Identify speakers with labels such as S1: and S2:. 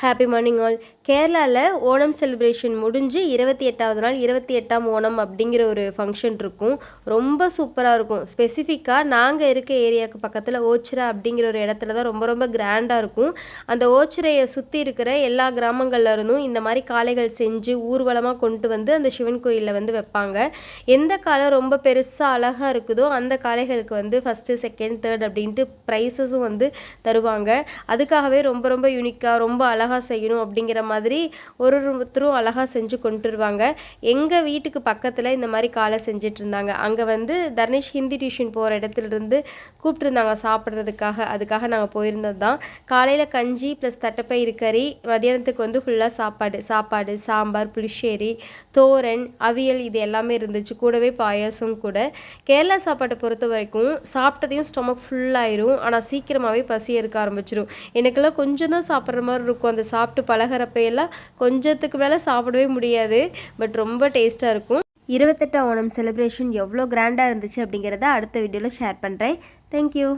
S1: Happy morning all. கேரளாவில் Onam celebration முடிஞ்சு 28வது நாள் 28ஆம் ஓணம் அப்படிங்கிற ஒரு ஃபங்க்ஷன் இருக்கும். ரொம்ப சூப்பராக இருக்கும். ஸ்பெசிஃபிக்காக நாங்கள் இருக்க ஏரியாவுக்கு பக்கத்தில் ஓச்சிரா அப்படிங்கிற ஒரு இடத்துல தான் ரொம்ப ரொம்ப கிராண்டாக இருக்கும். அந்த ஓச்சிரையை சுற்றி இருக்கிற எல்லா கிராமங்கள்ல இருந்தும் இந்த மாதிரி காளைகள் செஞ்சு ஊர்வலமாக கொண்டு வந்து அந்த சிவன் கோயிலில் வந்து வைப்பாங்க. எந்த காளை ரொம்ப பெருசாக அழகாக இருக்குதோ அந்த காளைகளுக்கு வந்து ஃபஸ்ட்டு, செகண்ட், தேர்ட் அப்படின்ட்டு ப்ரைஸஸும் வந்து தருவாங்க. அதுக்காகவே ரொம்ப ரொம்ப யூனிக்காக ரொம்ப அழகாக செய்யணும் அப்படிங்கிற மாதிரி ஒருத்தரும் அழகாக செஞ்சு கொண்டுருவாங்க. எங்கள் வீட்டுக்கு பக்கத்தில் இந்த மாதிரி காலை செஞ்சுட்டு இருந்தாங்க. அங்கே வந்து தர்ணேஷ் ஹிந்தி டியூஷன் போகிற இடத்துலேருந்து கூப்பிட்டுருந்தாங்க சாப்பிட்றதுக்காக. அதுக்காக நாங்கள் போயிருந்தது தான். காலையில் கஞ்சி ப்ளஸ் தட்டைப்பயிறு கறி, மதியானத்துக்கு வந்து ஃபுல்லாக சாப்பாடு, சாம்பார், புளிச்சேரி, தோரன், அவியல் இது எல்லாமே இருந்துச்சு. கூடவே பாயாசம் கூட. கேரளா சாப்பாட்டை பொறுத்த வரைக்கும் சாப்பிட்டதையும் ஸ்டொமக் ஃபுல்லாயிரும். ஆனால் சீக்கிரமாகவே பசி எடுக்க ஆரம்பிச்சிடும். எனக்கெல்லாம் கொஞ்சம் தான் சாப்பிட்ற மாதிரி இருக்கும். அந்த சாப்பிட்டு பழகிறப்பையெல்லாம் கொஞ்சத்துக்கு மேலே சாப்பிடவே முடியாது. பட் ரொம்ப டேஸ்ட்டாக இருக்கும். 28ஆம் ஓணம் செலிப்ரேஷன் எவ்வளோ கிராண்டாக இருந்துச்சு அப்படிங்கிறத அடுத்த வீடியோவில் ஷேர் பண்ணுறேன். தேங்க்யூ.